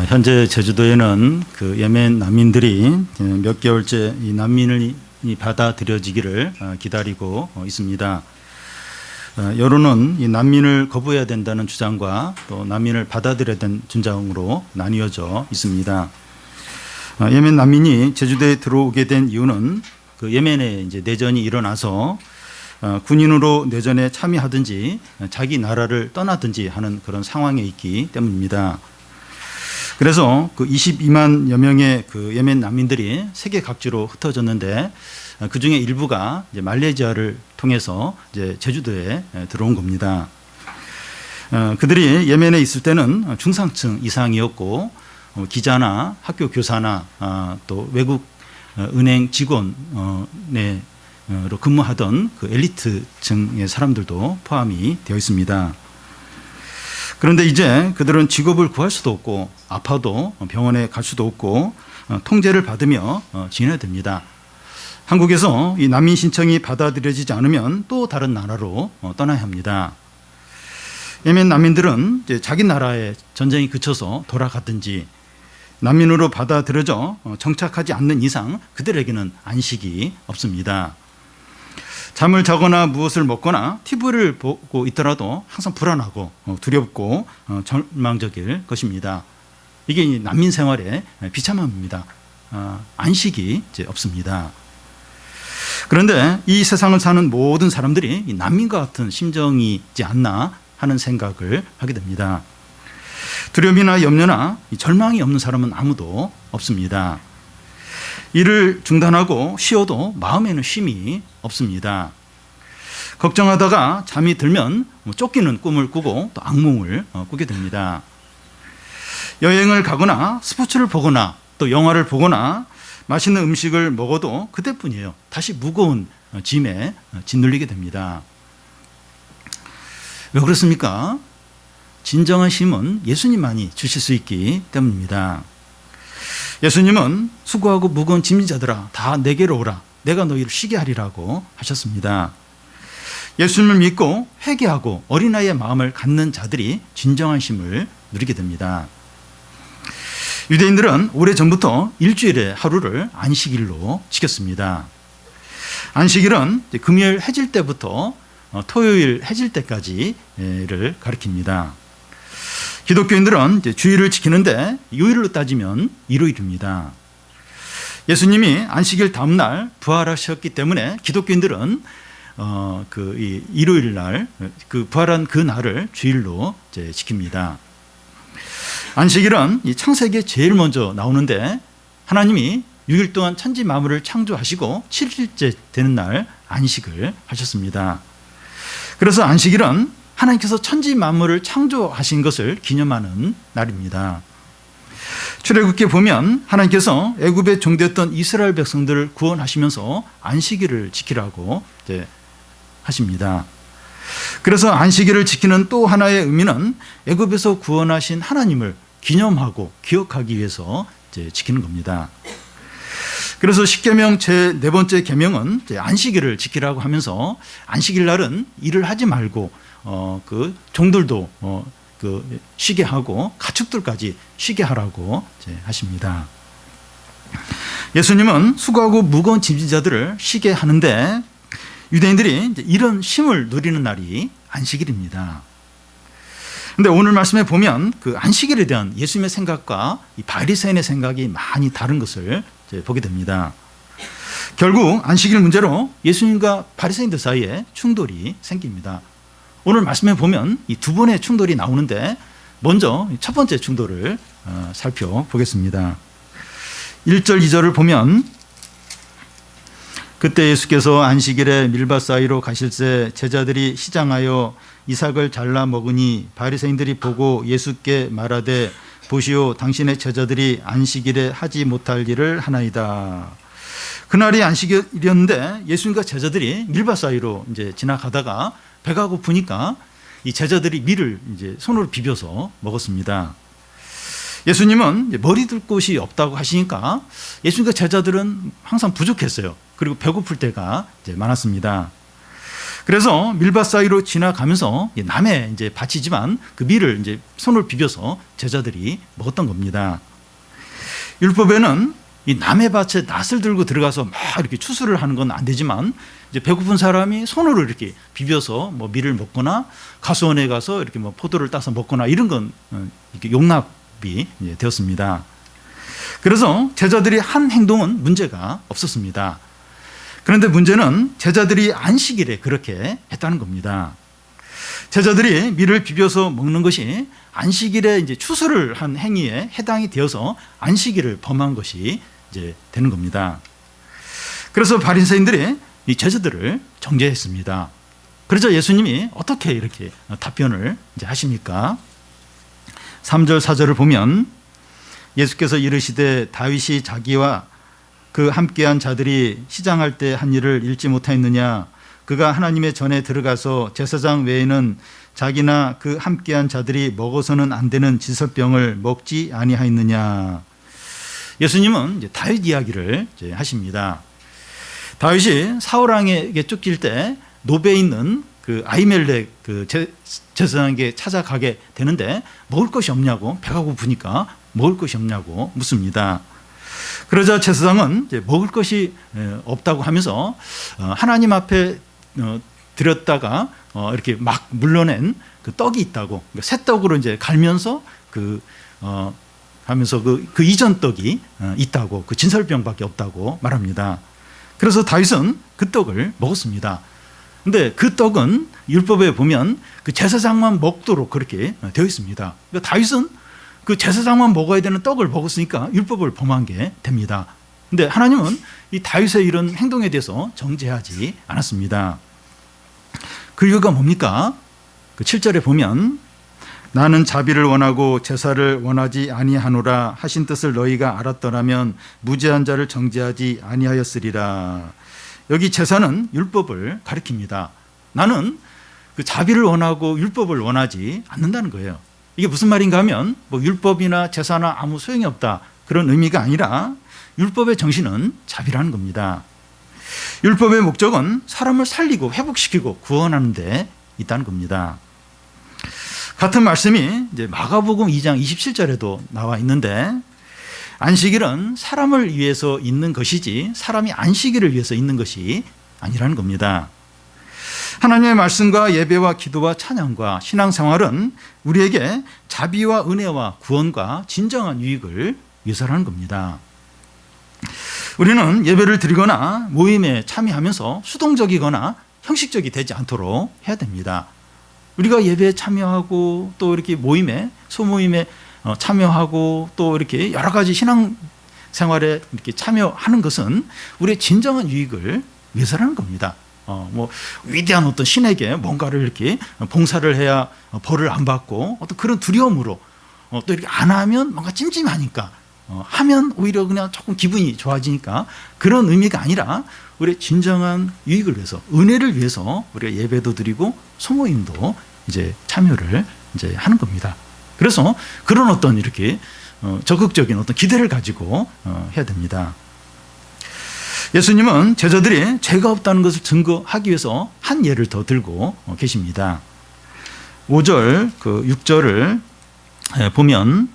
현재 제주도에는 그 예멘 난민들이 몇 개월째 이 난민을 받아들여지기를 기다리고 있습니다. 여론은 이 난민을 거부해야 된다는 주장과 또 난민을 받아들여야 되는 주장으로 나뉘어져 있습니다. 예멘 난민이 제주도에 들어오게 된 이유는 그 예멘에 이제 내전이 일어나서 군인으로 내전에 참여하든지 자기 나라를 떠나든지 하는 그런 상황에 있기 때문입니다. 그래서 그 22만여 명의 그 예멘 난민들이 세계 각지로 흩어졌는데 그 중에 일부가 이제 말레이시아를 통해서 이제 제주도에 들어온 겁니다. 그들이 예멘에 있을 때는 중상층 이상이었고 기자나 학교 교사나 또 외국 은행 직원으로 근무하던 그 엘리트층의 사람들도 포함이 되어 있습니다. 그런데 이제 그들은 직업을 구할 수도 없고 아파도 병원에 갈 수도 없고 통제를 받으며 지내야 됩니다. 한국에서 이 난민 신청이 받아들여지지 않으면 또 다른 나라로 떠나야 합니다. 예멘 난민들은 이제 자기 나라에 전쟁이 그쳐서 돌아가든지 난민으로 받아들여져 정착하지 않는 이상 그들에게는 안식이 없습니다. 잠을 자거나 무엇을 먹거나 TV를 보고 있더라도 항상 불안하고 두렵고 절망적일 것입니다. 이게 난민 생활의 비참함입니다. 안식이 이제 없습니다. 그런데 이 세상을 사는 모든 사람들이 난민과 같은 심정이지 않나 하는 생각을 하게 됩니다. 두려움이나 염려나 절망이 없는 사람은 아무도 없습니다. 일을 중단하고 쉬어도 마음에는 쉼이 없습니다. 걱정하다가 잠이 들면 쫓기는 꿈을 꾸고 또 악몽을 꾸게 됩니다. 여행을 가거나 스포츠를 보거나 또 영화를 보거나 맛있는 음식을 먹어도 그때뿐이에요. 다시 무거운 짐에 짓눌리게 됩니다. 왜 그렇습니까? 진정한 쉼은 예수님만이 주실 수 있기 때문입니다. 예수님은 수고하고 무거운 짐진 자들아 다 내게로 오라 내가 너희를 쉬게 하리라고 하셨습니다. 예수님을 믿고 회개하고 어린아이의 마음을 갖는 자들이 진정한 쉼을 누리게 됩니다. 유대인들은 오래전부터 일주일의 하루를 안식일로 지켰습니다. 안식일은 금요일 해질 때부터 토요일 해질 때까지를 가리킵니다. 기독교인들은 주일을 지키는데 요일로 따지면 일요일입니다. 예수님이 안식일 다음 날 부활하셨기 때문에 기독교인들은 이 일요일 날 그 부활한 그 날을 주일로 이제 지킵니다. 안식일은 이 창세기에 제일 먼저 나오는데 하나님이 6일 동안 천지 만물을 창조하시고 7일째 되는 날 안식을 하셨습니다. 그래서 안식일은 하나님께서 천지 만물을 창조하신 것을 기념하는 날입니다. 출애굽기에 보면 하나님께서 애굽에 종되었던 이스라엘 백성들을 구원하시면서 안식일을 지키라고 이제 하십니다. 그래서 안식일을 지키는 또 하나의 의미는 애굽에서 구원하신 하나님을 기념하고 기억하기 위해서 이제 지키는 겁니다. 그래서 십계명 제 4번째 계명은 안식일을 지키라고 하면서 안식일 날은 일을 하지 말고 그 종들도 그 쉬게 하고 가축들까지 쉬게 하라고 하십니다. 예수님은 수고하고 무거운 짐진 자들을 쉬게 하는데 유대인들이 이런 쉼을 누리는 날이 안식일입니다. 그런데 오늘 말씀에 보면 그 안식일에 대한 예수님의 생각과 이 바리새인의 생각이 많이 다른 것을 보게 됩니다. 결국 안식일 문제로 예수님과 바리새인들 사이에 충돌이 생깁니다. 오늘 말씀에 보면 이 두 번의 충돌이 나오는데 먼저 첫 번째 충돌을 살펴보겠습니다. 1절 2절을 보면 그때 예수께서 안식일에 밀밭 사이로 가실새 제자들이 시장하여 이삭을 잘라 먹으니 바리새인들이 보고 예수께 말하되 보시오 당신의 제자들이 안식일에 하지 못할 일을 하나이다. 그날이 안식일이었는데 예수님과 제자들이 밀밭 사이로 이제 지나가다가 배가 고프니까 이 제자들이 밀을 이제 손으로 비벼서 먹었습니다. 예수님은 머리 둘 곳이 없다고 하시니까 예수님과 제자들은 항상 부족했어요. 그리고 배고플 때가 이제 많았습니다. 그래서 밀밭 사이로 지나가면서 남의 이제 밭이지만 그 밀을 이제 손을 비벼서 제자들이 먹었던 겁니다. 율법에는 이 남의 밭에 낫을 들고 들어가서 막 이렇게 추수를 하는 건 안 되지만 이제 배고픈 사람이 손으로 이렇게 비벼서 뭐 밀을 먹거나 가수원에 가서 이렇게 뭐 포도를 따서 먹거나 이런 건 이렇게 용납이 되었습니다. 그래서 제자들이 한 행동은 문제가 없었습니다. 그런데 문제는 제자들이 안식일에 그렇게 했다는 겁니다. 제자들이 밀을 비벼서 먹는 것이 안식일에 이제 추수를 한 행위에 해당이 되어서 안식일을 범한 것이 이제 되는 겁니다. 그래서 바리새인들이 이 제자들을 정죄했습니다. 그러자 예수님이 어떻게 이렇게 답변을 이제 하십니까? 3절 4절을 보면 예수께서 이르시되 다윗이 자기와 그 함께한 자들이 시장할 때 한 일을 읽지 못하였느냐? 그가 하나님의 전에 들어가서 제사장 외에는 자기나 그 함께한 자들이 먹어서는 안 되는 지설병을 먹지 아니하였느냐? 예수님은 이제 다윗 이야기를 이제 하십니다. 다윗이 사울 왕에게 쫓길 때 노베에 있는 그 아히멜렉 그 제사장에게 찾아가게 되는데 먹을 것이 없냐고, 배가 고프니까 먹을 것이 없냐고 묻습니다. 그러자 제사장은 이제 먹을 것이 없다고 하면서 하나님 앞에 드렸다가 이렇게 막 물러낸 그 떡이 있다고, 그러니까 새 떡으로 이제 갈면서 하면서 그 이전 떡이 있다고, 그 진설병밖에 없다고 말합니다. 그래서 다윗은 그 떡을 먹었습니다. 근데 그 떡은 율법에 보면 그 제사장만 먹도록 그렇게 되어 있습니다. 그러니까 다윗은 그 제사장만 먹어야 되는 떡을 먹었으니까 율법을 범한 게 됩니다. 근데 하나님은 이 다윗의 이런 행동에 대해서 정죄하지 않았습니다. 그 이유가 뭡니까? 그 7절에 보면 나는 자비를 원하고 제사를 원하지 아니하노라 하신 뜻을 너희가 알았더라면 무죄한 자를 정죄하지 아니하였으리라. 여기 제사는 율법을 가리킵니다. 나는 그 자비를 원하고 율법을 원하지 않는다는 거예요. 이게 무슨 말인가 하면 뭐 율법이나 제사나 아무 소용이 없다 그런 의미가 아니라 율법의 정신은 자비라는 겁니다. 율법의 목적은 사람을 살리고 회복시키고 구원하는 데 있다는 겁니다. 같은 말씀이 이제 마가복음 2장 27절에도 나와 있는데 안식일은 사람을 위해서 있는 것이지 사람이 안식일을 위해서 있는 것이 아니라는 겁니다. 하나님의 말씀과 예배와 기도와 찬양과 신앙생활은 우리에게 자비와 은혜와 구원과 진정한 유익을 위해서라는 겁니다. 우리는 예배를 드리거나 모임에 참여하면서 수동적이거나 형식적이 되지 않도록 해야 됩니다. 우리가 예배에 참여하고 또 이렇게 모임에 소모임에 참여하고 또 이렇게 여러 가지 신앙생활에 이렇게 참여하는 것은 우리의 진정한 유익을 위해서라는 겁니다. 뭐 위대한 어떤 신에게 뭔가를 이렇게 봉사를 해야 벌을 안 받고 어떤 그런 두려움으로 또 이렇게 안 하면 뭔가 찜찜하니까 하면 오히려 그냥 조금 기분이 좋아지니까 그런 의미가 아니라 우리의 진정한 유익을 위해서 은혜를 위해서 우리가 예배도 드리고 소모임도 이제 참여를 이제 하는 겁니다. 그래서 그런 어떤 이렇게 적극적인 어떤 기대를 가지고 해야 됩니다. 예수님은 제자들이 죄가 없다는 것을 증거하기 위해서 한 예를 더 들고 계십니다. 5절, 6절을 보면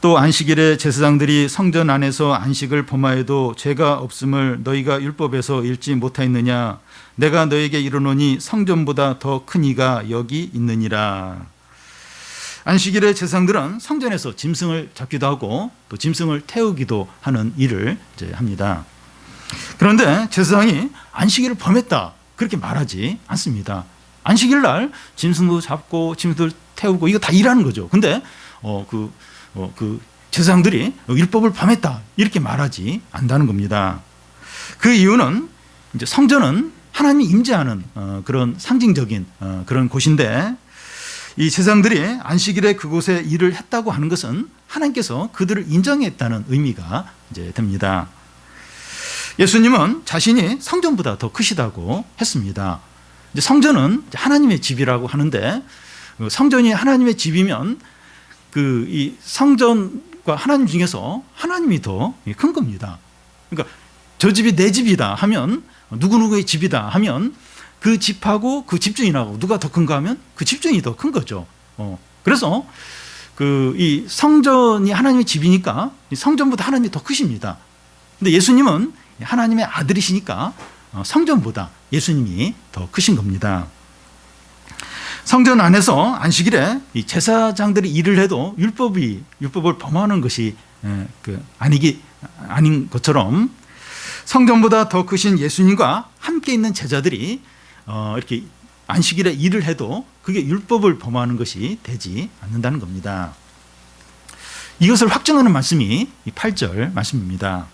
또 안식일에 제사장들이 성전 안에서 안식을 범하여도 죄가 없음을 너희가 율법에서 읽지 못하였느냐? 내가 너에게 이르노니 성전보다 더 큰 이가 여기 있느니라. 안식일에 제사장들은 성전에서 짐승을 잡기도 하고 또 짐승을 태우기도 하는 일을 이제 합니다. 그런데 제사장이 안식일을 범했다 그렇게 말하지 않습니다. 안식일 날 짐승도 잡고 짐승도 태우고 이거 다 일하는 거죠. 근데 그 제사장들이 율법을 범했다 이렇게 말하지 않는다는 겁니다. 그 이유는 이제 성전은 하나님이 임재하는 그런 상징적인 그런 곳인데 이 제사장들이 안식일에 그곳에 일을 했다고 하는 것은 하나님께서 그들을 인정했다는 의미가 이제 됩니다. 예수님은 자신이 성전보다 더 크시다고 했습니다. 이제 성전은 하나님의 집이라고 하는데 성전이 하나님의 집이면 이 성전과 하나님 중에서 하나님이 더 큰 겁니다. 그러니까 저 집이 내 집이다 하면 누구누구의 집이다 하면 그 집하고 그 집주인하고 누가 더 큰가 하면 그 집주인이 더 큰 거죠. 그래서 이 성전이 하나님의 집이니까 성전보다 하나님이 더 크십니다. 근데 예수님은 하나님의 아들이시니까 성전보다 예수님이 더 크신 겁니다. 성전 안에서 안식일에 이 제사장들이 일을 해도 율법을 범하는 것이 아닌 것처럼 성전보다 더 크신 예수님과 함께 있는 제자들이 이렇게 안식일에 일을 해도 그게 율법을 범하는 것이 되지 않는다는 겁니다. 이것을 확증하는 말씀이 이 8절 말씀입니다.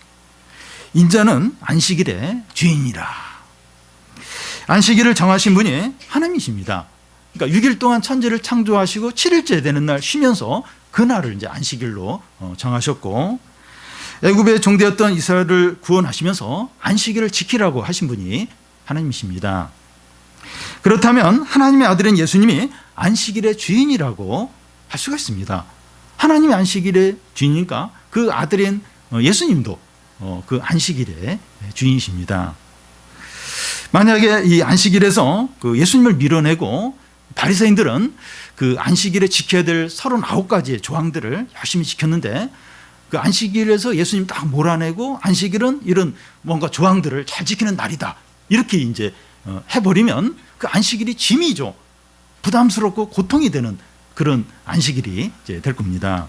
인자는 안식일의 주인이라. 안식일을 정하신 분이 하나님이십니다. 그러니까 6일 동안 천지를 창조하시고 7일째 되는 날 쉬면서 그날을 이제 안식일로 정하셨고, 애굽의 종되었던 이스라엘을 구원하시면서 안식일을 지키라고 하신 분이 하나님이십니다. 그렇다면 하나님의 아들인 예수님이 안식일의 주인이라고 할 수가 있습니다. 하나님의 안식일의 주인이니까 그 아들인 예수님도 그 안식일의 주인이십니다. 만약에 이 안식일에서 그 예수님을 밀어내고 바리새인들은 그 안식일에 지켜야 될 39가지의 조항들을 열심히 지켰는데, 그 안식일에서 예수님 딱 몰아내고 안식일은 이런 뭔가 조항들을 잘 지키는 날이다, 이렇게 이제 해버리면 그 안식일이 짐이죠. 부담스럽고 고통이 되는 그런 안식일이 이제 될 겁니다.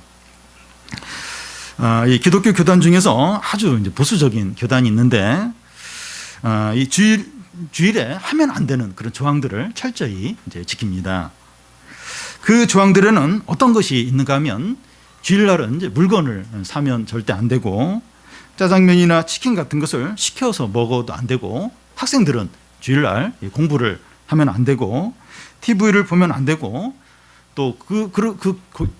이 기독교 교단 중에서 아주 이제 보수적인 교단이 있는데, 이 주일에 하면 안 되는 그런 조항들을 철저히 이제 지킵니다. 그 조항들에는 어떤 것이 있는가 하면, 주일날은 이제 물건을 사면 절대 안 되고, 짜장면이나 치킨 같은 것을 시켜서 먹어도 안 되고, 학생들은 주일날 공부를 하면 안 되고, TV를 보면 안 되고, 또 그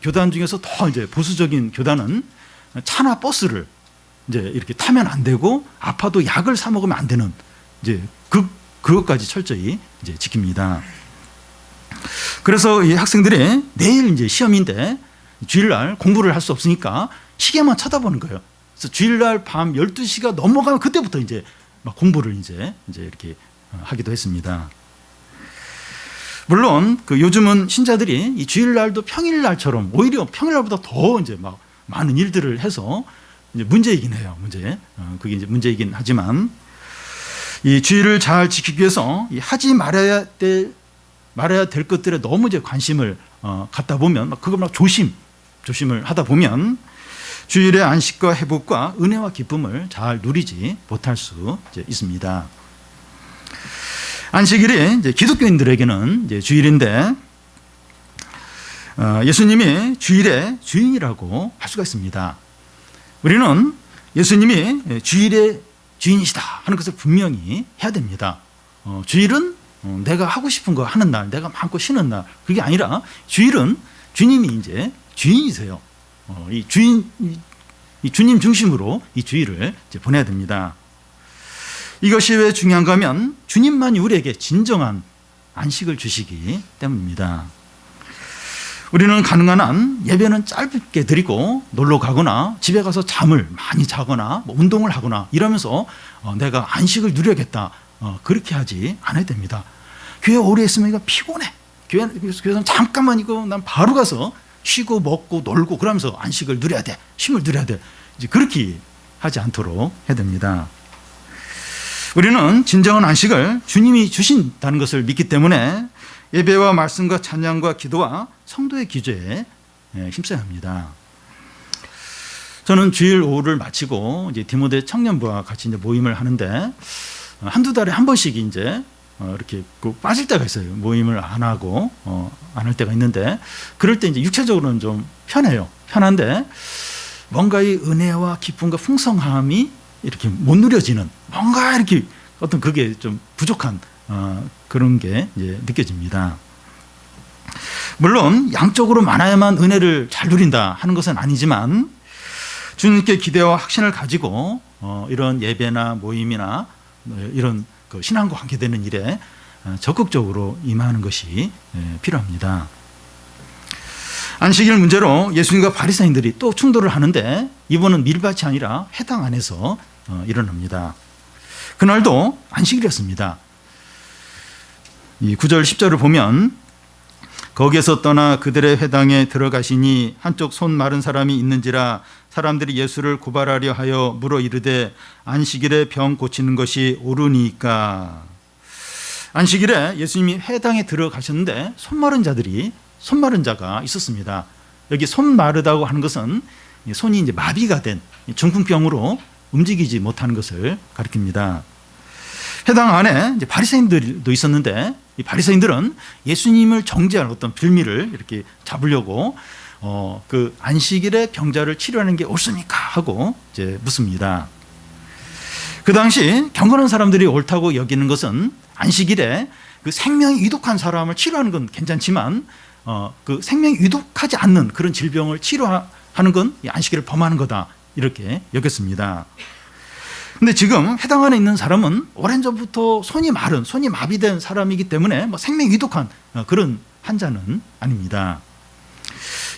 교단 중에서 더 이제 보수적인 교단은 차나 버스를 이제 이렇게 타면 안 되고, 아파도 약을 사 먹으면 안 되는 이제 그것까지 철저히 이제 지킵니다. 그래서 이 학생들이 내일 이제 시험인데 주일날 공부를 할 수 없으니까 시계만 쳐다보는 거예요. 그래서 주일날 밤 12시가 넘어가면 그때부터 이제 막 공부를 이제 이렇게 하기도 했습니다. 물론 요즘은 신자들이 이 주일날도 평일날처럼 오히려 평일날보다 더 이제 막 많은 일들을 해서 이제 문제이긴 해요. 그게 이제 문제이긴 하지만, 이 주일을 잘 지키기 위해서 하지 말아야 될 것들에 너무 이제 관심을 갖다 보면, 그걸 막 조심을 하다 보면 주일의 안식과 회복과 은혜와 기쁨을 잘 누리지 못할 수 있습니다. 안식일이 이제 기독교인들에게는 이제 주일인데, 예수님이 주일의 주인이라고 할 수가 있습니다. 우리는 예수님이 주일의 주인이시다 하는 것을 분명히 해야 됩니다. 주일은 내가 하고 싶은 거 하는 날, 내가 마음껏 쉬는 날, 그게 아니라 주일은 주님이 이제 주인이세요. 이 주님 중심으로 이 주일을 이제 보내야 됩니다. 이것이 왜 중요한가 하면 주님만이 우리에게 진정한 안식을 주시기 때문입니다. 우리는 가능한 한 예배는 짧게 드리고 놀러 가거나 집에 가서 잠을 많이 자거나 운동을 하거나 이러면서 내가 안식을 누려야겠다, 그렇게 하지 않아야 됩니다. 교회 오래 있으면 이거 피곤해. 교회는 잠깐만 난 바로 가서 쉬고 먹고 놀고 그러면서 안식을 누려야 돼, 쉼을 누려야 돼, 이제 그렇게 하지 않도록 해야 됩니다. 우리는 진정한 안식을 주님이 주신다는 것을 믿기 때문에 예배와 말씀과 찬양과 기도와 성도의 기도에 힘써야 합니다. 저는 주일 오후를 마치고 이제 디모데 청년부와 같이 이제 모임을 하는데, 한두 달에 한 번씩 이제 이렇게 빠질 때가 있어요. 모임을 안 하고 안 할 때가 있는데, 그럴 때 이제 육체적으로는 좀 편한데 뭔가 이 은혜와 기쁨과 풍성함이 이렇게 못 누려지는, 뭔가 이렇게 어떤 그게 좀 부족한 그런 게 이제 느껴집니다. 물론 양쪽으로 많아야만 은혜를 잘 누린다 하는 것은 아니지만, 주님께 기대와 확신을 가지고 이런 예배나 모임이나 이런 신앙과 관계되는 일에 적극적으로 임하는 것이 필요합니다. 안식일 문제로 예수님과 바리새인들이 또 충돌을 하는데, 이번은 밀밭이 아니라 회당 안에서 일어납니다. 그날도 안식일이었습니다. 이 9절 10절을 보면 거기에서 떠나 그들의 회당에 들어가시니 한쪽 손 마른 사람이 있는지라 사람들이 예수를 고발하려 하여 물어 이르되 안식일에 병 고치는 것이 옳으니까. 안식일에 예수님이 회당에 들어가셨는데 손 마른 자가 있었습니다. 여기 손 마르다고 하는 것은 손이 이제 마비가 된 중풍병으로 움직이지 못하는 것을 가리킵니다. 회당 안에 이제 바리새인들도 있었는데 이 바리새인들은 예수님을 정죄할 어떤 빌미를 이렇게 잡으려고 그 안식일에 병자를 치료하는 게 옳습니까 하고 이제 묻습니다. 그 당시 경건한 사람들이 옳다고 여기는 것은 안식일에 그 생명이 위독한 사람을 치료하는 건 괜찮지만 그 생명이 위독하지 않는 그런 질병을 치료하는 건 안식일을 범하는 거다 이렇게 여겼습니다. 근데 지금 회당 안에 있는 사람은 오랜 전부터 손이 마비된 사람이기 때문에 뭐 생명이 위독한 그런 환자는 아닙니다.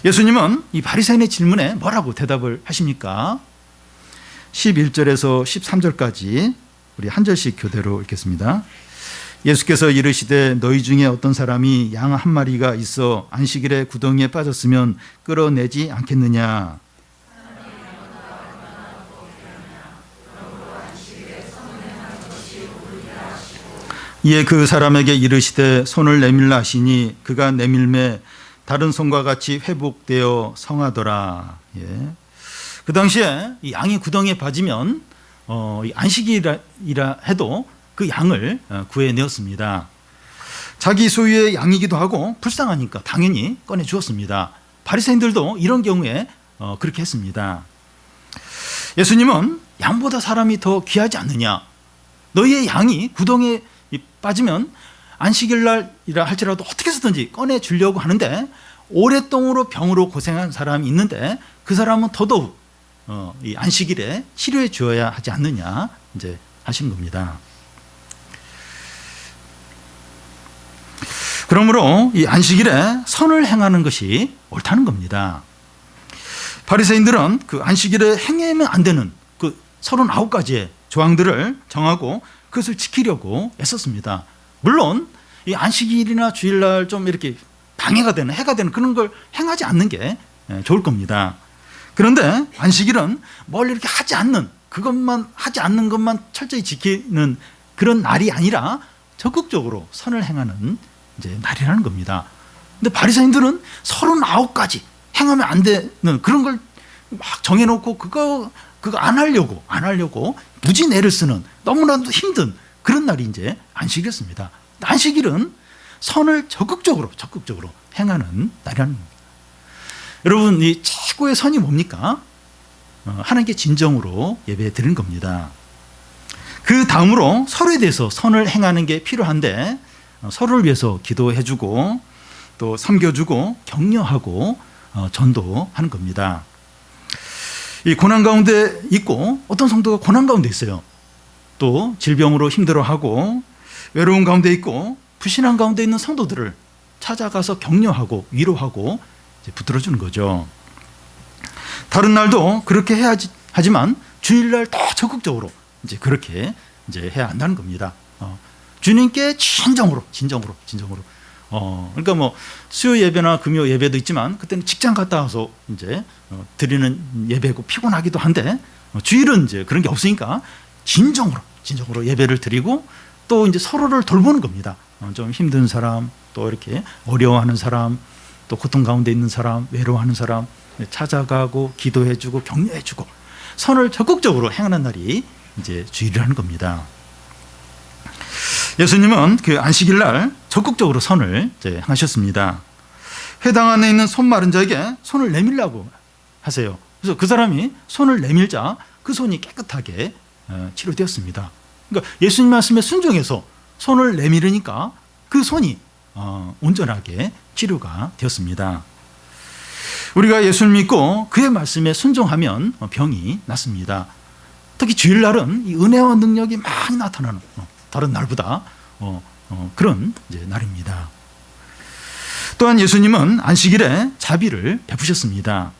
예수님은 이 바리새인의 질문에 뭐라고 대답을 하십니까? 11절에서 13절까지 우리 한 절씩 교대로 읽겠습니다. 예수께서 이르시되 너희 중에 어떤 사람이 양 한 마리가 있어 안식일에 구덩이에 빠졌으면 끌어내지 않겠느냐? 이에 그 사람에게 이르시되 손을 내밀라 하시니 그가 내밀매 다른 손과 같이 회복되어 성하더라. 예. 그 당시에 이 양이 구덩이에 빠지면 안식이라 해도 그 양을 구해내었습니다. 자기 소유의 양이기도 하고 불쌍하니까 당연히 꺼내 주었습니다. 바리새인들도 이런 경우에 그렇게 했습니다. 예수님은 양보다 사람이 더 귀하지 않느냐? 너희의 양이 구덩이에 빠지면 안식일 날이라 할지라도 어떻게 해서든지 꺼내 주려고 하는데 오랫동안 병으로 고생한 사람이 있는데 그 사람은 더더욱 이 안식일에 치료해 주어야 하지 않느냐 이제 하신 겁니다. 그러므로 이 안식일에 선을 행하는 것이 옳다는 겁니다. 바리새인들은 그 안식일에 행하면 안 되는 그 39가지의 조항들을 정하고 그것을 지키려고 애썼습니다. 물론 이 안식일이나 주일날 좀 이렇게 방해가 되는 해가 되는 그런 걸 행하지 않는 게 좋을 겁니다. 그런데 안식일은 뭘 이렇게 하지 않는 것만 철저히 지키는 그런 날이 아니라 적극적으로 선을 행하는 이제 날이라는 겁니다. 근데 바리새인들은 39가지 행하면 안 되는 그런 걸 막 정해놓고 그거 안 하려고 무지 내를 쓰는 너무나도 힘든 그런 날이 이제 안식이었습니다. 안식일은 선을 적극적으로 행하는 날이라는 겁니다. 여러분, 이 최고의 선이 뭡니까? 하나님께 진정으로 예배 드리는 겁니다. 그 다음으로 서로에 대해서 선을 행하는 게 필요한데 서로를 위해서 기도해주고 또 섬겨주고 격려하고 전도하는 겁니다. 이 고난 가운데 있고 어떤 성도가 고난 가운데 있어요. 또 질병으로 힘들어하고 외로운 가운데 있고 불신앙 가운데 있는 성도들을 찾아가서 격려하고 위로하고 이제 붙들어주는 거죠. 다른 날도 그렇게 해야지 하지만 주일날 더 적극적으로 이제 그렇게 이제 해야 한다는 겁니다. 주님께 진정으로. 그러니까 뭐 수요 예배나 금요 예배도 있지만 그때는 직장 갔다 와서 이제 드리는 예배고 피곤하기도 한데 주일은 이제 그런 게 없으니까 진정으로 예배를 드리고 또 이제 서로를 돌보는 겁니다. 좀 힘든 사람, 또 이렇게 어려워하는 사람, 또 고통 가운데 있는 사람, 외로워하는 사람 찾아가고 기도해주고 격려해주고 선을 적극적으로 행하는 날이 이제 주일이라는 겁니다. 예수님은 그 안식일 날 적극적으로 선을 이제 행하셨습니다. 회당 안에 있는 손 마른 자에게 손을 내밀라고 하세요. 그래서 그 사람이 손을 내밀자 그 손이 깨끗하게 치료되었습니다. 그러니까 예수님 말씀에 순종해서 손을 내밀으니까 그 손이 온전하게 치료가 되었습니다. 우리가 예수를 믿고 그의 말씀에 순종하면 병이 낫습니다. 특히 주일날은 이 은혜와 능력이 많이 나타나는 다른 날보다 그런 이제 날입니다. 또한 예수님은 안식일에 자비를 베푸셨습니다.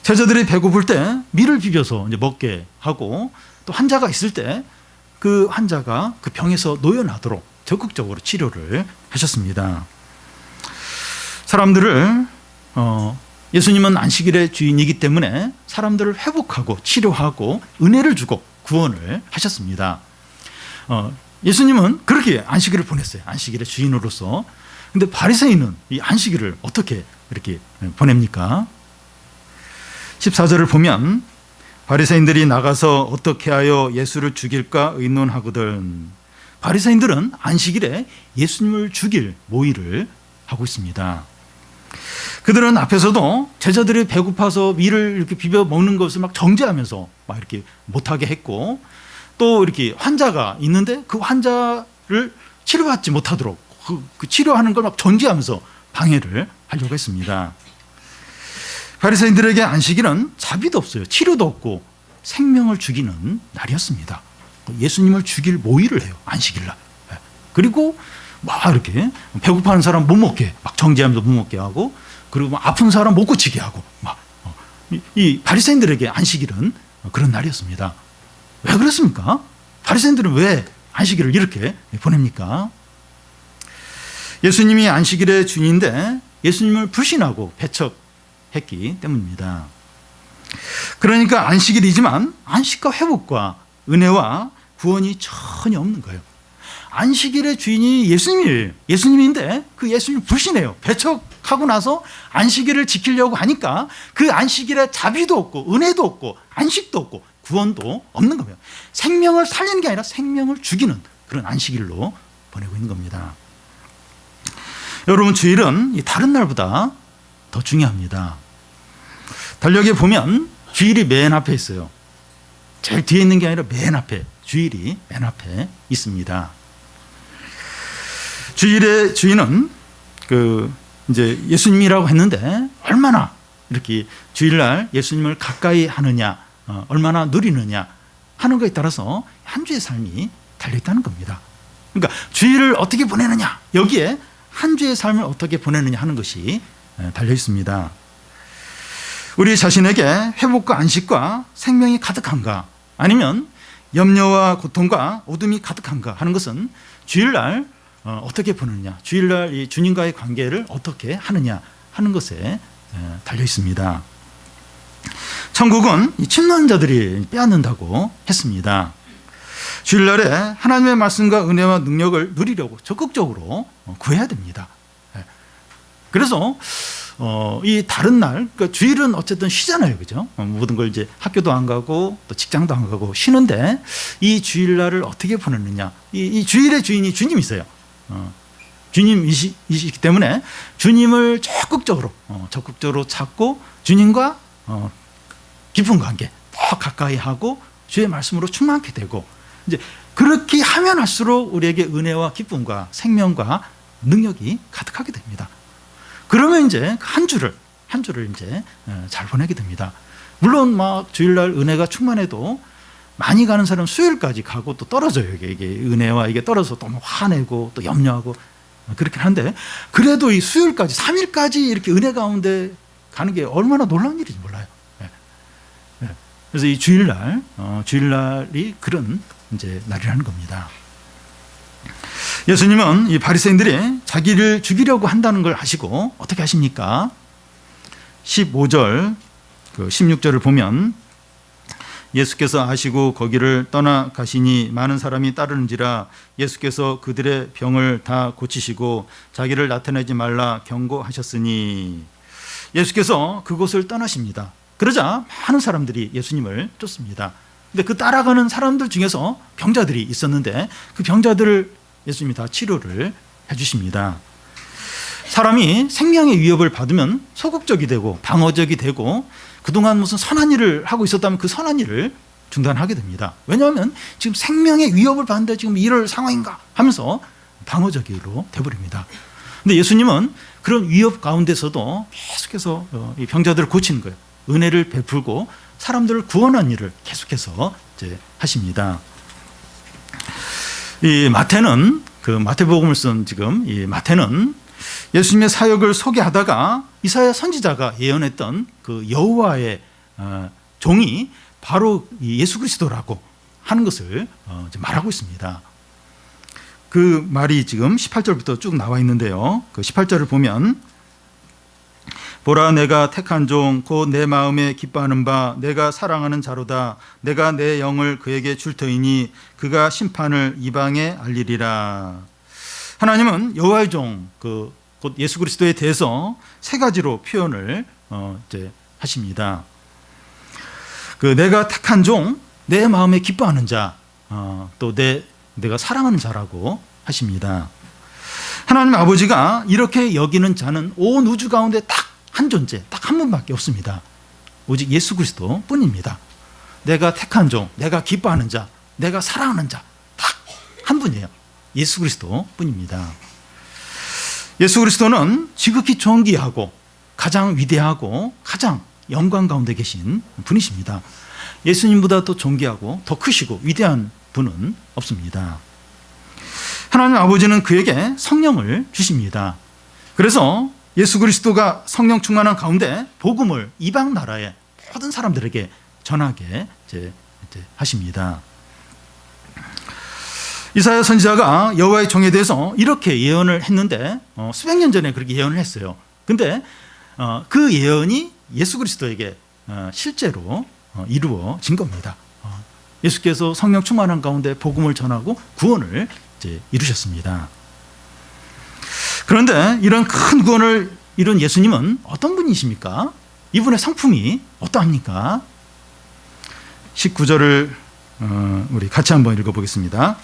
제자들이 배고플 때 밀을 비벼서 이제 먹게 하고 또 환자가 있을 때 그 환자가 그 병에서 놓여나도록 적극적으로 치료를 하셨습니다. 사람들을 예수님은 안식일의 주인이기 때문에 사람들을 회복하고 치료하고 은혜를 주고 구원을 하셨습니다. 예수님은 그렇게 안식일을 보냈어요. 안식일의 주인으로서. 근데 바리새인은 이 안식일을 어떻게 이렇게 보냅니까? 14절을 보면 바리새인들이 나가서 어떻게 하여 예수를 죽일까 의논하거든. 바리새인들은 안식일에 예수님을 죽일 모의를 하고 있습니다. 그들은 앞에서도 제자들이 배고파서 밀을 이렇게 비벼 먹는 것을 막 정죄하면서 막 이렇게 못하게 했고, 또 이렇게 환자가 있는데 그 환자를 치료받지 못하도록 그 치료하는 걸 막 정죄하면서 방해를 하려고 했습니다. 바리새인들에게 안식일은 자비도 없어요. 치료도 없고 생명을 죽이는 날이었습니다. 예수님을 죽일 모의를 해요. 안식일날. 그리고 막 이렇게 배고파하는 사람 못 먹게 막 정죄하면서 못 먹게 하고, 그리고 막 아픈 사람 못 고치게 하고 막. 이 바리새인들에게 안식일은 그런 날이었습니다. 왜 그렇습니까? 바리새인들은 왜 안식일을 이렇게 보냅니까? 예수님이 안식일의 주인인데 예수님을 불신하고 배척했기 때문입니다. 그러니까 안식일이지만 안식과 회복과 은혜와 구원이 전혀 없는 거예요. 안식일의 주인이 예수님이에요. 예수님인데 그 예수님을 불신해요. 배척하고 나서 안식일을 지키려고 하니까 그 안식일에 자비도 없고 은혜도 없고 안식도 없고 구원도 없는 거예요. 생명을 살리는 게 아니라 생명을 죽이는 그런 안식일로 보내고 있는 겁니다. 여러분, 주일은 다른 날보다 더 중요합니다. 달력에 보면 주일이 맨 앞에 있어요. 제일 뒤에 있는 게 아니라 맨 앞에, 주일이 맨 앞에 있습니다. 주일의 주인은 이제 예수님이라고 했는데 얼마나 이렇게 주일날 예수님을 가까이 하느냐, 얼마나 누리느냐 하는 것에 따라서 한 주의 삶이 달려있다는 겁니다. 그러니까 주일을 어떻게 보내느냐, 여기에 한 주의 삶을 어떻게 보내느냐 하는 것이 달려있습니다. 우리 자신에게 회복과 안식과 생명이 가득한가, 아니면 염려와 고통과 어둠이 가득한가 하는 것은 주일날 어떻게 보느냐, 주일날 이 주님과의 관계를 어떻게 하느냐 하는 것에 달려 있습니다. 천국은 이 침노한 자들이 빼앗는다고 했습니다. 주일날에 하나님의 말씀과 은혜와 능력을 누리려고 적극적으로 구해야 됩니다. 그래서 이 다른 날, 그러니까 주일은 어쨌든 쉬잖아요, 그죠? 모든 걸 이제 학교도 안 가고 또 직장도 안 가고 쉬는데 이 주일날을 어떻게 보내느냐, 이 주일의 주인이 주님이세요. 주님이시기 때문에 주님을 적극적으로 찾고 주님과 깊은 관계 더 가까이 하고 주의 말씀으로 충만하게 되고, 이제 그렇게 하면 할수록 우리에게 은혜와 기쁨과 생명과 능력이 가득하게 됩니다. 그러면 이제 한 주를 이제 잘 보내게 됩니다. 물론 막 주일날 은혜가 충만해도 많이 가는 사람 수요일까지 가고 또 떨어져요. 이게 은혜와 이게 떨어져서 또 화내고 또 염려하고 그렇긴 한데, 그래도 이 수요일까지 3일까지 이렇게 은혜 가운데 가는 게 얼마나 놀라운 일인지 몰라요. 그래서 이 주일날이 그런 이제 날이라는 겁니다. 예수님은 이 바리새인들이 자기를 죽이려고 한다는 걸 아시고 어떻게 하십니까? 15절, 16절을 보면 예수께서 아시고 거기를 떠나 가시니 많은 사람이 따르는지라 예수께서 그들의 병을 다 고치시고 자기를 나타내지 말라 경고하셨으니, 예수께서 그곳을 떠나십니다. 그러자 많은 사람들이 예수님을 쫓습니다. 근데 그 따라가는 사람들 중에서 병자들이 있었는데 그 병자들을 예수님이 다 치료를 해주십니다. 사람이 생명의 위협을 받으면 소극적이 되고 방어적이 되고 그동안 무슨 선한 일을 하고 있었다면 그 선한 일을 중단하게 됩니다. 왜냐하면 지금 생명의 위협을 받는데 지금 이럴 상황인가 하면서 방어적으로 돼버립니다. 근데 예수님은 그런 위협 가운데서도 계속해서 이 병자들을 고치는 거예요. 은혜를 베풀고 사람들을 구원하는 일을 계속해서 이제 하십니다. 이 마태는 마태복음을 쓴 지금 이 마태는 예수님의 사역을 소개하다가 이사야 선지자가 예언했던 그 여호와의 종이 바로 예수 그리스도라고 하는 것을 말하고 있습니다. 그 말이 지금 18절부터 쭉 나와 있는데요. 그 18절을 보면 보라 내가 택한 종 곧 내 마음에 기뻐하는 바 내가 사랑하는 자로다. 내가 내 영을 그에게 줄 터이니 그가 심판을 이방에 알리리라. 하나님은 여호와의 종 곧 예수 그리스도에 대해서 세 가지로 표현을 이제 하십니다. 그 내가 택한 종, 내 마음에 기뻐하는 자, 또 내가 사랑하는 자라고 하십니다. 하나님 아버지가 이렇게 여기는 자는 온 우주 가운데 딱 한 존재, 딱 한 분밖에 없습니다. 오직 예수 그리스도 뿐입니다. 내가 택한 종, 내가 기뻐하는 자, 내가 사랑하는 자, 딱 한 분이에요. 예수 그리스도 뿐입니다. 예수 그리스도는 지극히 존귀하고 가장 위대하고 가장 영광 가운데 계신 분이십니다. 예수님보다 더 존귀하고 더 크시고 위대한 분은 없습니다. 하나님 아버지는 그에게 성령을 주십니다. 그래서 예수 그리스도가 성령 충만한 가운데 복음을 이방 나라의 모든 사람들에게 전하게 이제 하십니다. 이사야 선지자가 여호와의 종에 대해서 이렇게 예언을 했는데 수백 년 전에 그렇게 예언을 했어요. 근데 그 예언이 예수 그리스도에게 실제로 이루어진 겁니다. 예수께서 성령 충만한 가운데 복음을 전하고 구원을 이제 이루셨습니다. 그런데 이런 큰 구원을 이룬 예수님은 어떤 분이십니까? 이분의 성품이 어떠합니까? 19절을 우리 같이 한번 읽어보겠습니다.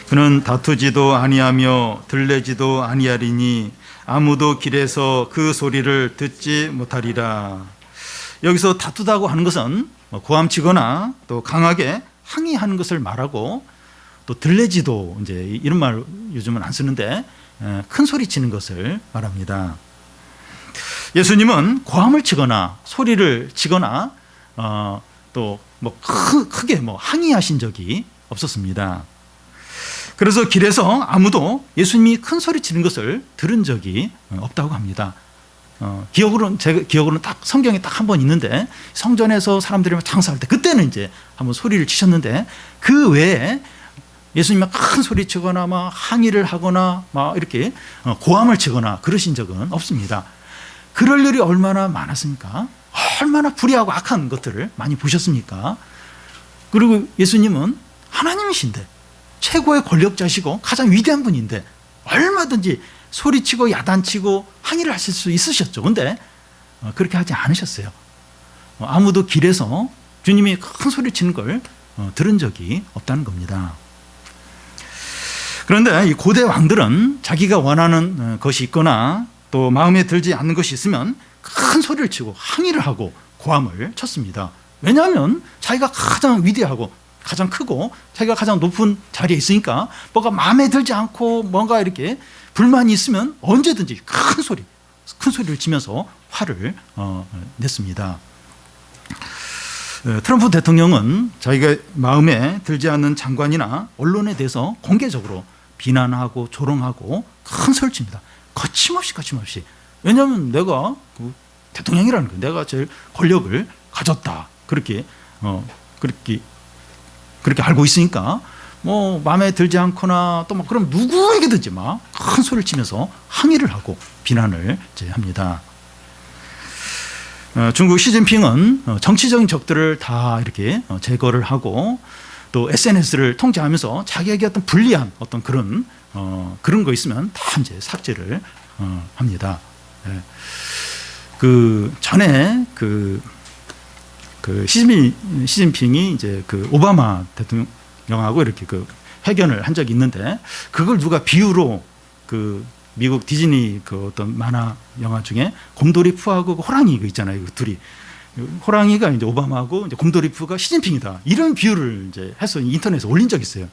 그는 다투지도 아니하며 들레지도 아니하리니 아무도 길에서 그 소리를 듣지 못하리라. 여기서 다투다고 하는 것은 고함치거나 또 강하게 항의하는 것을 말하고, 또 들레지도 이제 이런 말 요즘은 안 쓰는데 큰 소리 치는 것을 말합니다. 예수님은 고함을 치거나 소리를 치거나 또 크게 항의하신 적이 없었습니다. 그래서 길에서 아무도 예수님이 큰 소리 치는 것을 들은 적이 없다고 합니다. 제 기억으로는 딱 성경에 딱 한 번 있는데, 성전에서 사람들이 장사할 때 그때는 이제 한번 소리를 치셨는데, 그 외에 예수님이 큰 소리 치거나 항의를 하거나 이렇게 고함을 치거나 그러신 적은 없습니다. 그럴 일이 얼마나 많았습니까? 얼마나 불의하고 악한 것들을 많이 보셨습니까? 그리고 예수님은 하나님이신데, 최고의 권력자시고 가장 위대한 분인데 얼마든지 소리치고 야단치고 항의를 하실 수 있으셨죠. 근데 그렇게 하지 않으셨어요. 아무도 길에서 주님이 큰 소리 치는 걸 들은 적이 없다는 겁니다. 그런데 이 고대 왕들은 자기가 원하는 것이 있거나 또 마음에 들지 않는 것이 있으면 큰 소리를 치고 항의를 하고 고함을 쳤습니다. 왜냐하면 자기가 가장 위대하고 가장 크고 자기가 가장 높은 자리에 있으니까 뭐가 마음에 들지 않고 뭔가 이렇게 불만이 있으면 언제든지 큰 소리를 치면서 화를 냈습니다. 트럼프 대통령은 자기가 마음에 들지 않는 장관이나 언론에 대해서 공개적으로 비난하고 조롱하고 큰 소리를 칩니다. 거침없이. 왜냐하면 내가 대통령이라는 거예요. 내가 제일 권력을 가졌다. 그렇게 알고 있으니까 마음에 들지 않거나 또 그럼 누구에게든지 큰 소리를 치면서 항의를 하고 비난을 합니다. 중국 시진핑은 정치적인 적들을 다 이렇게 제거를 하고 또 SNS를 통제하면서 자기에게 어떤 불리한 어떤 그런 거 있으면 다 이제 삭제를 합니다. 그 전에 시진핑이 이제 오바마 대통령하고 이렇게 회견을 한 적이 있는데, 그걸 누가 비유로 미국 디즈니 어떤 만화 영화 중에 곰돌이푸하고 호랑이 있잖아요. 둘이. 호랑이가 이제 오바마고 이제 곰돌이푸가 시진핑이다. 이런 비유를 이제 해서 인터넷에 올린 적이 있어요.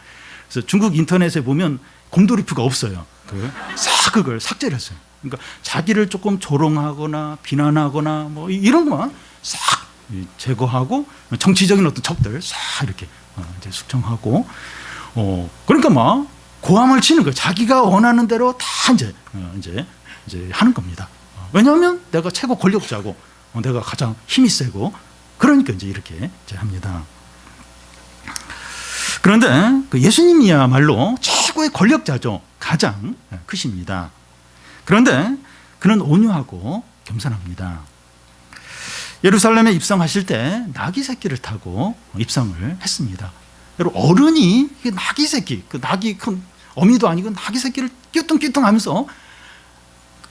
그래서 중국 인터넷에 보면 곰돌이푸가 없어요. 싹 그걸 삭제를 했어요. 그러니까 자기를 조금 조롱하거나 비난하거나 이런 것만 싹 제거하고 정치적인 어떤 적들 싹 이렇게 이제 숙청하고 그러니까 고함을 치는 거예요. 자기가 원하는 대로 다 이제 하는 겁니다. 왜냐하면 내가 최고 권력자고 내가 가장 힘이 세고 그러니까 이제 이렇게 합니다. 그런데 예수님이야말로 최고 최고의 권력자죠. 가장 크십니다. 그런데 그는 온유하고 겸손합니다. 예루살렘에 입성하실 때 나귀 새끼를 타고 입성을 했습니다. 여러분, 어른이 나귀 새끼, 그 나귀 큰 어미도 아니고 나귀 새끼를 끼뚱끼뚱 하면서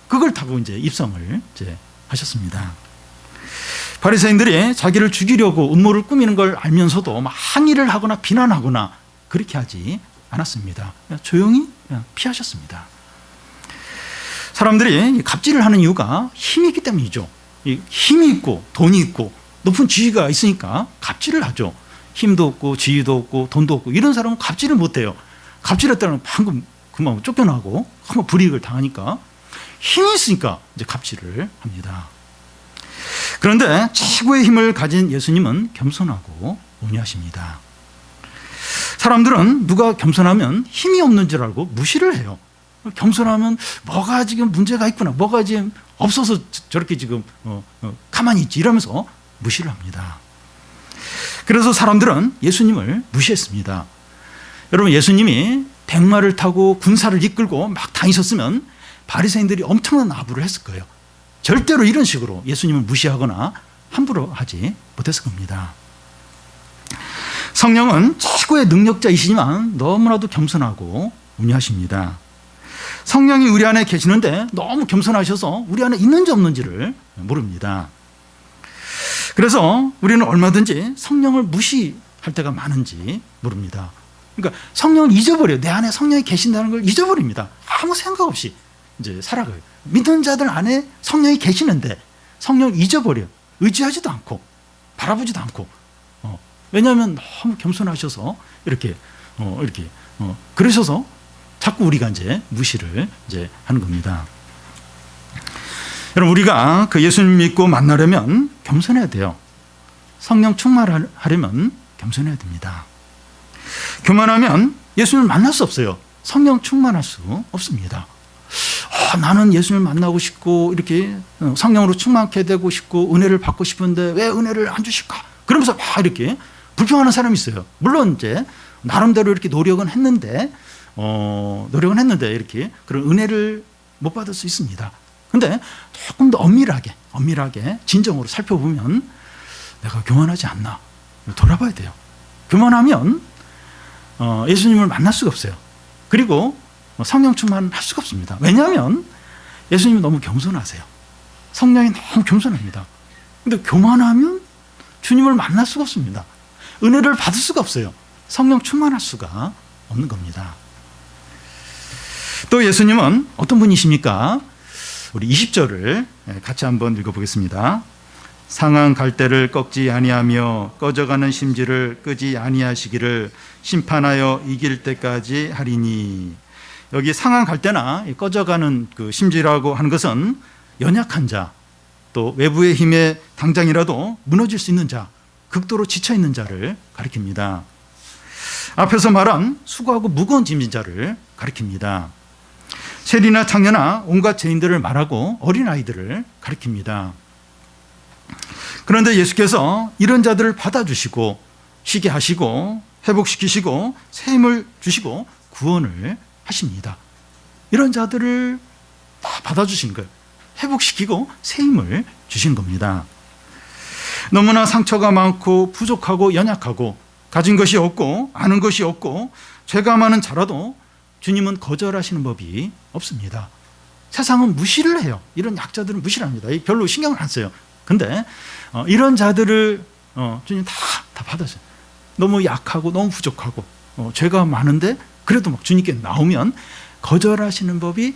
그걸 타고 이제 입성을 이제 하셨습니다. 바리새인들이 자기를 죽이려고 음모를 꾸미는 걸 알면서도 막 항의를 하거나 비난하거나 그렇게 하지 않았습니다. 조용히 피하셨습니다. 사람들이 갑질을 하는 이유가 힘이 있기 때문이죠. 힘이 있고 돈이 있고 높은 지위가 있으니까 갑질을 하죠. 힘도 없고 지위도 없고 돈도 없고 이런 사람은 갑질을 못해요. 갑질했다는 방금 그만 쫓겨나고 한번 불이익을 당하니까 힘이 있으니까 이제 갑질을 합니다. 그런데 최고의 힘을 가진 예수님은 겸손하고 온유하십니다. 사람들은 누가 겸손하면 힘이 없는 줄 알고 무시를 해요. 겸손하면 뭐가 지금 문제가 있구나, 뭐가 지금 없어서 저렇게 지금 가만히 있지 이러면서 무시를 합니다. 그래서 사람들은 예수님을 무시했습니다. 여러분, 예수님이 백마를 타고 군사를 이끌고 막 다니셨으면 바리새인들이 엄청난 아부를 했을 거예요. 절대로 이런 식으로 예수님을 무시하거나 함부로 하지 못했을 겁니다. 성령은 최고의 능력자이시지만 너무나도 겸손하고 온유하십니다. 성령이 우리 안에 계시는데 너무 겸손하셔서 우리 안에 있는지 없는지를 모릅니다. 그래서 우리는 얼마든지 성령을 무시할 때가 많은지 모릅니다. 그러니까 성령을 잊어버려요. 내 안에 성령이 계신다는 걸 잊어버립니다. 아무 생각 없이 이제 살아가요. 믿는 자들 안에 성령이 계시는데 성령을 잊어버려요. 의지하지도 않고 바라보지도 않고. 왜냐하면 너무 겸손하셔서 이렇게 그러셔서 자꾸 우리가 이제 무시를 이제 하는 겁니다. 여러분, 우리가 그 예수님 믿고 만나려면 겸손해야 돼요. 성령 충만하려면 겸손해야 됩니다. 교만하면 예수님을 만날 수 없어요. 성령 충만할 수 없습니다. 나는 예수님을 만나고 싶고 이렇게 성령으로 충만케 되고 싶고 은혜를 받고 싶은데 왜 은혜를 안 주실까? 그러면서 막 이렇게 불평하는 사람이 있어요. 물론 이제 나름대로 이렇게 노력은 했는데 이렇게 그런 은혜를 못 받을 수 있습니다. 근데 조금 더 엄밀하게 진정으로 살펴보면 내가 교만하지 않나 돌아봐야 돼요. 교만하면 예수님을 만날 수가 없어요. 그리고 성령 충만할 수가 없습니다. 왜냐하면 예수님이 너무 겸손하세요. 성령이 너무 겸손합니다. 근데 교만하면 주님을 만날 수가 없습니다. 은혜를 받을 수가 없어요. 성령 충만할 수가 없는 겁니다. 또 예수님은 어떤 분이십니까? 우리 20절을 같이 한번 읽어보겠습니다. 상한 갈대를 꺾지 아니하며 꺼져가는 심지를 끄지 아니하시기를 심판하여 이길 때까지 하리니. 여기 상한 갈대나 꺼져가는 그 심지라고 하는 것은 연약한 자, 또 외부의 힘에 당장이라도 무너질 수 있는 자, 극도로 지쳐있는 자를 가리킵니다. 앞에서 말한 수고하고 무거운 짐진 자를 가리킵니다. 세리나 창녀나 온갖 죄인들을 말하고 어린아이들을 가리킵니다. 그런데 예수께서 이런 자들을 받아주시고 쉬게 하시고 회복시키시고 새 힘을 주시고 구원을 하십니다. 이런 자들을 다 받아주신 거예요. 회복시키고 새 힘을 주신 겁니다. 너무나 상처가 많고 부족하고 연약하고 가진 것이 없고 아는 것이 없고 죄가 많은 자라도 주님은 거절하시는 법이 없습니다. 세상은 무시를 해요. 이런 약자들은 무시를 합니다. 별로 신경을 안 써요. 근데 이런 자들을 주님 다 받아줘요. 너무 약하고 너무 부족하고 죄가 많은데 그래도 막 주님께 나오면 거절하시는 법이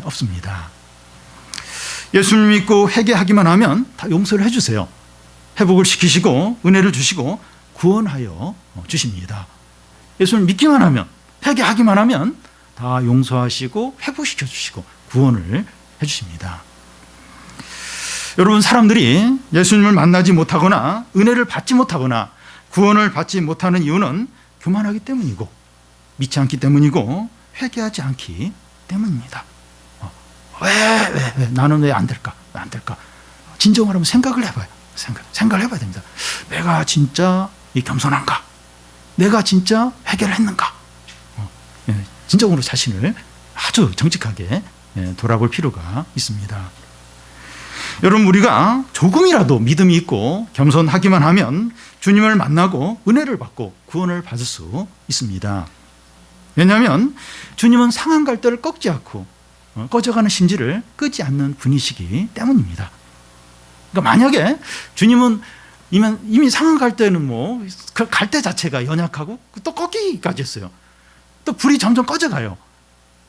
없습니다. 예수님 믿고 회개하기만 하면 다 용서를 해주세요. 회복을 시키시고 은혜를 주시고 구원하여 주십니다. 예수님 믿기만 하면, 회개하기만 하면 다 용서하시고 회복시켜 주시고 구원을 해주십니다. 여러분, 사람들이 예수님을 만나지 못하거나 은혜를 받지 못하거나 구원을 받지 못하는 이유는 교만하기 때문이고 믿지 않기 때문이고 회개하지 않기 때문입니다. 왜 나는 왜 안 될까? 왜 안 될까? 진정을 하면 생각을 해봐요. 생각을 해봐야 됩니다. 내가 진짜 겸손한가? 내가 진짜 회개를 했는가? 진정으로 자신을 아주 정직하게 돌아볼 필요가 있습니다. 여러분, 우리가 조금이라도 믿음이 있고 겸손하기만 하면 주님을 만나고 은혜를 받고 구원을 받을 수 있습니다. 왜냐하면 주님은 상한 갈대를 꺾지 않고 꺼져가는 심지를 끄지 않는 분이시기 때문입니다. 그러니까 만약에 주님은 이미 상한 갈대는 그 갈대 자체가 연약하고 또 꺾이기까지 했어요. 또 불이 점점 꺼져가요.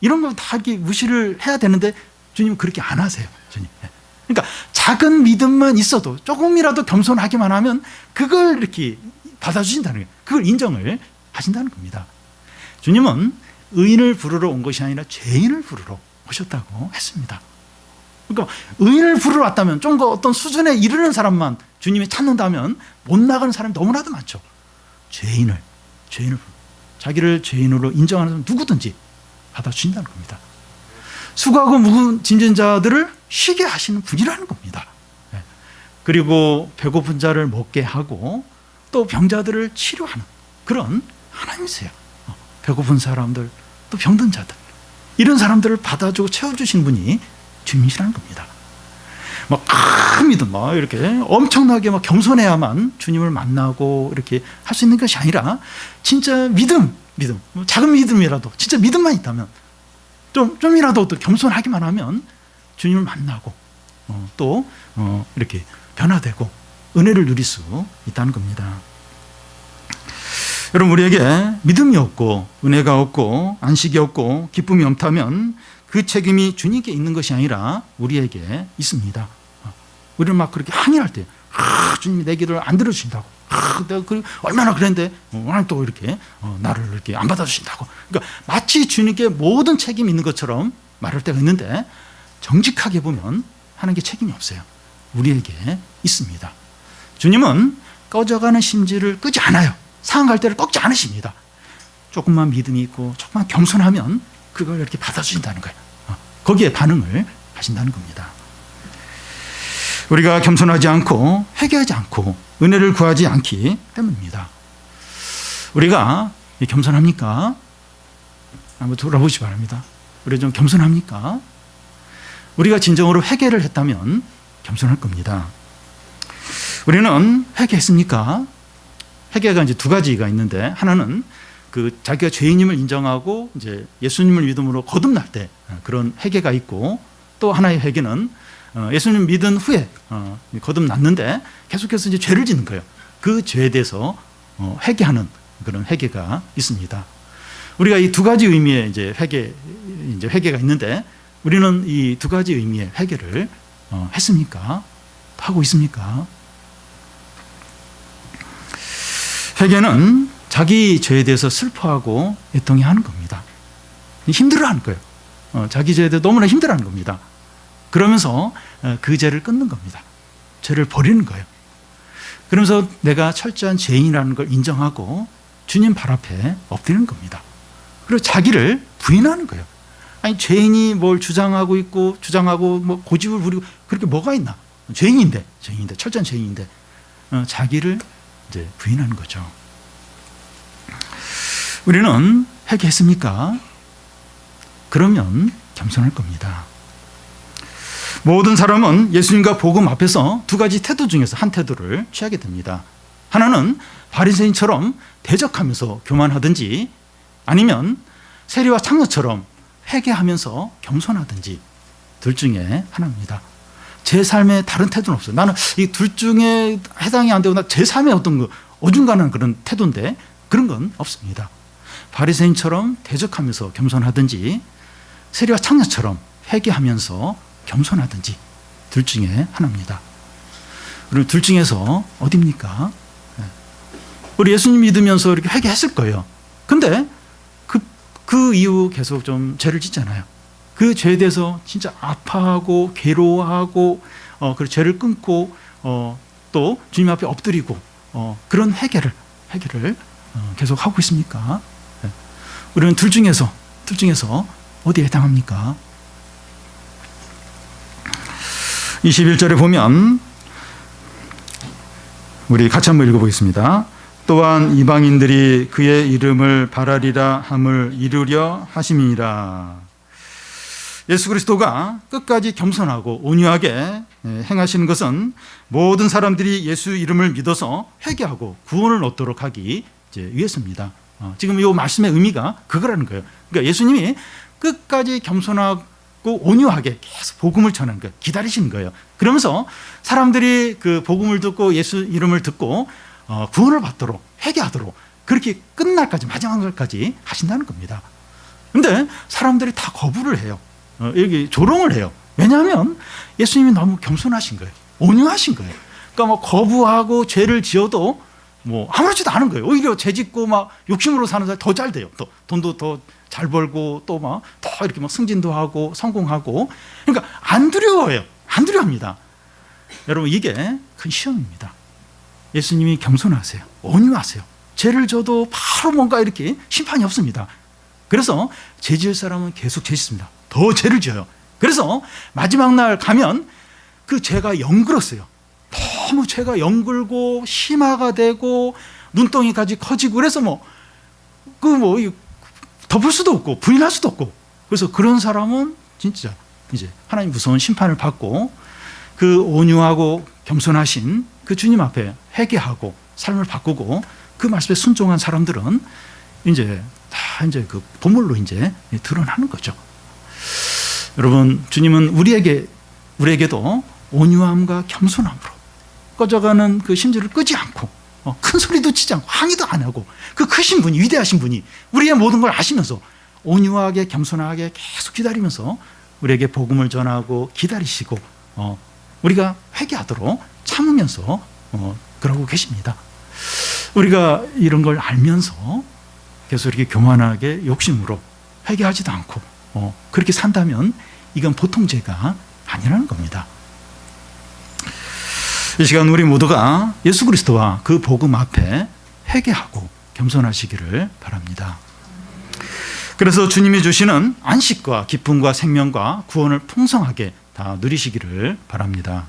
이런 거 다 이렇게 무시를 해야 되는데 주님은 그렇게 안 하세요. 주님. 그러니까 작은 믿음만 있어도 조금이라도 겸손하기만 하면 그걸 이렇게 받아주신다는 거예요. 그걸 인정을 하신다는 겁니다. 주님은 의인을 부르러 온 것이 아니라 죄인을 부르러 오셨다고 했습니다. 그러니까 의인을 부르러 왔다면 좀 더 어떤 수준에 이르는 사람만 주님이 찾는다면 못 나가는 사람이 너무나도 많죠. 죄인을 자기를 죄인으로 인정하는 사람 누구든지 받아주신다는 겁니다. 수고하고 무거운 짐진 자들을 쉬게 하시는 분이라는 겁니다. 그리고 배고픈 자를 먹게 하고 또 병자들을 치료하는 그런 하나님이세요. 배고픈 사람들 또 병든 자들 이런 사람들을 받아주고 채워주신 분이 주님이시라는 겁니다. 큰 믿음, 이렇게 엄청나게 겸손해야만 주님을 만나고 이렇게 할 수 있는 것이 아니라 진짜 믿음, 작은 믿음이라도 진짜 믿음만 있다면 좀이라도 또 겸손하기만 하면 주님을 만나고 또 이렇게 변화되고 은혜를 누릴 수 있다는 겁니다. 여러분, 우리에게 믿음이 없고 은혜가 없고 안식이 없고 기쁨이 없다면 그 책임이 주님께 있는 것이 아니라 우리에게 있습니다. 우리는 막 그렇게 항의할 때 주님이 내 기도를 안 들어주신다고 내가 얼마나 그랬는데 오늘 또 이렇게 나를 이렇게 안 받아주신다고, 그러니까 마치 주님께 모든 책임이 있는 것처럼 말할 때가 있는데 정직하게 보면 하나님께 책임이 없어요. 우리에게 있습니다. 주님은 꺼져가는 심지를 끄지 않아요. 상한 갈대를 꺾지 않으십니다. 조금만 믿음이 있고 조금만 겸손하면 그걸 이렇게 받아주신다는 거예요. 거기에 반응을 하신다는 겁니다. 우리가 겸손하지 않고 회개하지 않고 은혜를 구하지 않기 때문입니다. 우리가 겸손합니까? 한번 돌아보시기 바랍니다. 우리 좀 겸손합니까? 우리가 진정으로 회개를 했다면 겸손할 겁니다. 우리는 회개했습니까? 회개가 이제 두 가지가 있는데, 하나는 그 자기가 죄인임을 인정하고 이제 예수님을 믿음으로 거듭날 때 그런 회개가 있고, 또 하나의 회개는 예수님 믿은 후에 거듭났는데 계속해서 이제 죄를 짓는 거예요. 그 죄에 대해서 회개하는 그런 회개가 있습니다. 우리가 이 두 가지 의미의 이제 회개가 있는데, 우리는 이 두 가지 의미의 회개를 했습니까? 하고 있습니까? 회개는 자기 죄에 대해서 슬퍼하고 애통해하는 겁니다. 힘들어하는 거예요. 자기 죄에 대해 너무나 힘들어하는 겁니다. 그러면서 그 죄를 끊는 겁니다. 죄를 버리는 거예요. 그러면서 내가 철저한 죄인이라는 걸 인정하고 주님 발 앞에 엎드리는 겁니다. 그리고 자기를 부인하는 거예요. 아니, 죄인이 뭘 주장하고 뭐 고집을 부리고 그렇게 뭐가 있나? 죄인인데 철저한 죄인인데 자기를 이제 부인하는 거죠. 우리는 회개했습니까? 그러면 겸손할 겁니다. 모든 사람은 예수님과 복음 앞에서 두 가지 태도 중에서 한 태도를 취하게 됩니다. 하나는 바리새인처럼 대적하면서 교만하든지, 아니면 세리와 창녀처럼 회개하면서 겸손하든지, 둘 중에 하나입니다. 제 삶에 다른 태도는 없어요. 나는 이 둘 중에 해당이 안 되고 제 삶에 어떤 어중간한 그런 태도인데 그런 건 없습니다. 바리새인처럼 대적하면서 겸손하든지, 세리와 창녀처럼 회개하면서 겸손하든지, 둘 중에 하나입니다. 그리고 둘 중에서 어디입니까? 우리 예수님 믿으면서 이렇게 회개했을 거예요. 근데 그 이후 계속 좀 죄를 짓잖아요. 그 죄에 대해서 진짜 아파하고 괴로워하고 그 죄를 끊고 또 주님 앞에 엎드리고 그런 회개를 계속 하고 있습니까? 우리는 둘 중에서 어디에 해당합니까? 21절에 보면 우리 같이 한번 읽어보겠습니다. 또한 이방인들이 그의 이름을 바라리라 함을 이루려 하심이니라. 예수 그리스도가 끝까지 겸손하고 온유하게 행하시는 것은 모든 사람들이 예수 이름을 믿어서 회개하고 구원을 얻도록 하기 위해서입니다. 지금 이 말씀의 의미가 그거라는 거예요. 그러니까 예수님이 끝까지 겸손하고 온유하게 계속 복음을 전하는 거예요. 기다리시는 거예요. 그러면서 사람들이 그 복음을 듣고 예수 이름을 듣고 구원을 받도록 회개하도록 그렇게 끝날까지 마지막 날까지 하신다는 겁니다. 그런데 사람들이 다 거부를 해요. 여기 조롱을 해요. 왜냐하면 예수님이 너무 겸손하신 거예요. 온유하신 거예요. 그러니까 뭐 거부하고 죄를 지어도 뭐 아무렇지도 않은 거예요. 오히려 죄 짓고 막 욕심으로 사는 사람이 더 잘 돼요. 또 돈도 더 잘 벌고 또 막 더 이렇게 막 승진도 하고 성공하고. 그러니까 안 두려워해요. 안 두려워합니다. 여러분 이게 큰 시험입니다. 예수님이 겸손하세요. 온유하세요. 죄를 져도 바로 뭔가 이렇게 심판이 없습니다. 그래서 죄 지을 사람은 계속 죄 짓습니다. 더 죄를 지어요. 그래서 마지막 날 가면 그 죄가 영글었어요. 너무 죄가 영글고 심화가 되고 눈덩이까지 커지고 그래서 덮을 수도 없고 부인할 수도 없고 그래서 그런 사람은 진짜 이제 하나님 무서운 심판을 받고 그 온유하고 겸손하신 그 주님 앞에 회개하고 삶을 바꾸고 그 말씀에 순종한 사람들은 이제 다 이제 그 보물로 이제 드러나는 거죠. 여러분, 주님은 우리에게도 온유함과 겸손함으로 꺼져가는 그 심지를 끄지 않고 큰 소리도 치지 않고 항의도 안 하고 그 크신 분이 위대하신 분이 우리의 모든 걸 아시면서 온유하게 겸손하게 계속 기다리면서 우리에게 복음을 전하고 기다리시고 우리가 회개하도록 참으면서 그러고 계십니다. 우리가 이런 걸 알면서 계속 이렇게 교만하게 욕심으로 회개하지도 않고 그렇게 산다면 이건 보통 죄가 아니라는 겁니다. 이 시간 우리 모두가 예수 그리스도와 그 복음 앞에 회개하고 겸손하시기를 바랍니다. 그래서 주님이 주시는 안식과 기쁨과 생명과 구원을 풍성하게 다 누리시기를 바랍니다.